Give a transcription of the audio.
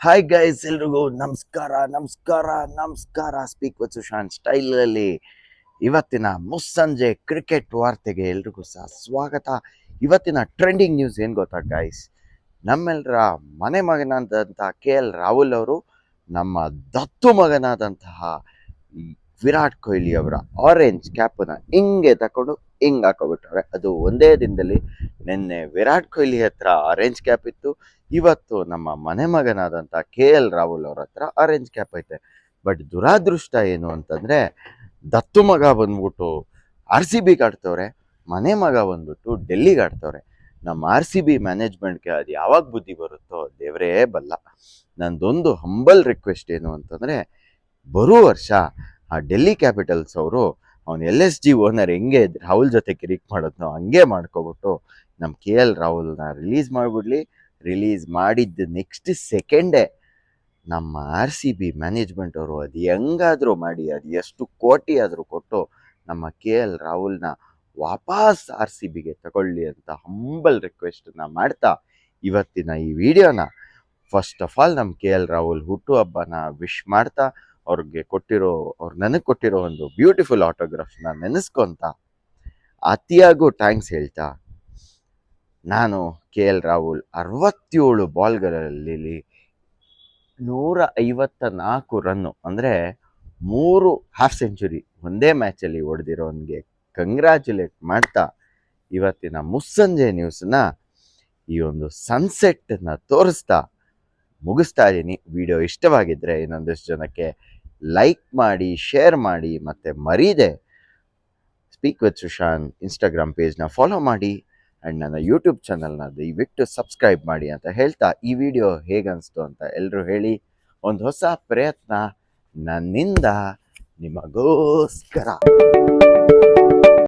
Hi guys, ಎಲ್ರಿಗೂ ನಮಸ್ಕಾರ ನಮಸ್ಕಾರ ನಮಸ್ಕಾರ. ಸ್ಪೀಕ್ ವಿತ್ ಸುಶಾಂತ್ ಸ್ಟೈಲಲ್ಲಿ ಇವತ್ತಿನ ಮುಸ್ಸಂಜೆ ಕ್ರಿಕೆಟ್ ವಾರ್ತೆಗೆ ಎಲ್ರಿಗೂ ಸಹ ಸ್ವಾಗತ. ಇವತ್ತಿನ ಟ್ರೆಂಡಿಂಗ್ ನ್ಯೂಸ್ ಏನು ಗೊತ್ತಾ ಗೈಸ್, ನಮ್ಮೆಲ್ಲರ ಮನೆ ಮಗನಾದಂಥ KL ರಾಹುಲ್ ಅವರು ನಮ್ಮ ದತ್ತು ಮಗನಾದಂತಹ ಈ ವಿರಾಟ್ ಕೊಹ್ಲಿ ಅವರ ಆರೆಂಜ್ ಕ್ಯಾಪನ್ನ ಹಿಂಗೆ ತಕೊಂಡು ಹಿಂಗೆ ಹಾಕೋಬಿಟ್ಟವ್ರೆ. ಅದು ಒಂದೇ ದಿನದಲ್ಲಿ. ನಿನ್ನೆ ವಿರಾಟ್ ಕೊಹ್ಲಿ ಹತ್ರ ಆರೆಂಜ್ ಕ್ಯಾಪ್ ಇತ್ತು, ಇವತ್ತು ನಮ್ಮ ಮನೆ ಮಗನಾದಂಥ KL ರಾಹುಲ್ ಅವ್ರ ಹತ್ರ ಆರೆಂಜ್ ಕ್ಯಾಪ್ ಐತೆ. ಬಟ್ ದುರಾದೃಷ್ಟ ಏನು ಅಂತಂದರೆ, ದತ್ತು ಮಗ ಬಂದ್ಬಿಟ್ಟು RCB ಆಡ್ತವ್ರೆ, ಮನೆ ಮಗ ಬಂದ್ಬಿಟ್ಟು ಡೆಲ್ಲಿಗೆ ಆಡ್ತವ್ರೆ. ನಮ್ಮ RCB ಮ್ಯಾನೇಜ್ಮೆಂಟ್ಗೆ ಅದು ಯಾವಾಗ ಬುದ್ಧಿ ಬರುತ್ತೋ ದೇವರೇ ಬಲ್ಲ. ನಂದೊಂದು ಹಂಬಲ್ ರಿಕ್ವೆಸ್ಟ್ ಏನು ಅಂತಂದರೆ, ಬರೋ ವರ್ಷ ಆ ಡೆಲ್ಲಿ ಕ್ಯಾಪಿಟಲ್ಸ್ ಅವರು ಅವ್ನು LSG ಓನರ್ ಹೆಂಗೆ ರಾಹುಲ್ ಜೊತೆ ಕಿರಿಕ್ ಮಾಡೋದ್ನೋ ಹಂಗೆ ಮಾಡ್ಕೊಬಿಟ್ಟು ನಮ್ಮ KL ರಾಹುಲ್ನ ರಿಲೀಸ್ ಮಾಡಿಬಿಡ್ಲಿ. ರಿಲೀಸ್ ಮಾಡಿದ್ದು ನೆಕ್ಸ್ಟ್ ಸೆಕೆಂಡೇ ನಮ್ಮ RCB ಮ್ಯಾನೇಜ್ಮೆಂಟ್ ಅವರು ಅದು ಹೆಂಗಾದರೂ ಮಾಡಿ, ಅದು ಎಷ್ಟು ಕೋಟಿ ಆದರೂ ಕೊಟ್ಟು ನಮ್ಮ KL ರಾಹುಲ್ನ ವಾಪಸ್ RCBಗೆ ತಗೊಳ್ಳಿ ಅಂತ ಹಂಬಲ್ ರಿಕ್ವೆಸ್ಟನ್ನ ಮಾಡ್ತಾ ಇವತ್ತಿನ ಈ ವಿಡಿಯೋನ ಫಸ್ಟ್ ಆಫ್ ಆಲ್ ನಮ್ಮ KL ರಾಹುಲ್ ಹುಟ್ಟುಹಬ್ಬನ ವಿಶ್ ಮಾಡ್ತಾ, ಅವ್ರು ನನಗೆ ಕೊಟ್ಟಿರೋ ಒಂದು ಬ್ಯೂಟಿಫುಲ್ ಆಟೋಗ್ರಾಫ್ನ ನೆನೆಸ್ಕೊತ ಅತಿಯಾಗೂ ಥ್ಯಾಂಕ್ಸ್ ಹೇಳ್ತಾ, ನಾನು KL ರಾಹುಲ್ 67 ಬಾಲ್ಗಳಲ್ಲಿ 154 ರನ್ನು ಅಂದರೆ 3 ಹಾಫ್ ಸೆಂಚುರಿ ಒಂದೇ ಮ್ಯಾಚಲ್ಲಿ ಹೊಡೆದಿರೋನಿಗೆ ಕಂಗ್ರ್ಯಾಚುಲೇಟ್ ಮಾಡ್ತಾ ಇವತ್ತಿನ ಮುಸ್ಸಂಜೆ ನ್ಯೂಸ್ನ ಈ ಒಂದು ಸನ್ಸೆಟ್ಟನ್ನು ತೋರಿಸ್ತಾ ಮುಗಿಸ್ತಾ ಇದ್ದೀನಿ. ವಿಡಿಯೋ ಇಷ್ಟವಾಗಿದ್ದರೆ ಇನ್ನೊಂದಷ್ಟು ಜನಕ್ಕೆ ಲೈಕ್ ಮಾಡಿ, ಶೇರ್ ಮಾಡಿ, ಮತ್ತು ಮರೀದೆ ಸ್ಪೀಕ್ ವಿತ್ ಸುಶಾಂತ್ ಇನ್ಸ್ಟಾಗ್ರಾಮ್ ಪೇಜ್ನ ಫಾಲೋ ಮಾಡಿ ಆ್ಯಂಡ್ ನನ್ನ ಯೂಟ್ಯೂಬ್ ಚಾನಲ್ನ ದಯವಿಟ್ಟು ಸಬ್ಸ್ಕ್ರೈಬ್ ಮಾಡಿ ಅಂತ ಹೇಳ್ತಾ, ಈ ವಿಡಿಯೋ ಹೇಗನ್ನಿಸ್ತು ಅಂತ ಎಲ್ಲರೂ ಹೇಳಿ. ಒಂದು ಹೊಸ ಪ್ರಯತ್ನ ನನ್ನಿಂದ ನಿಮಗೋಸ್ಕರ.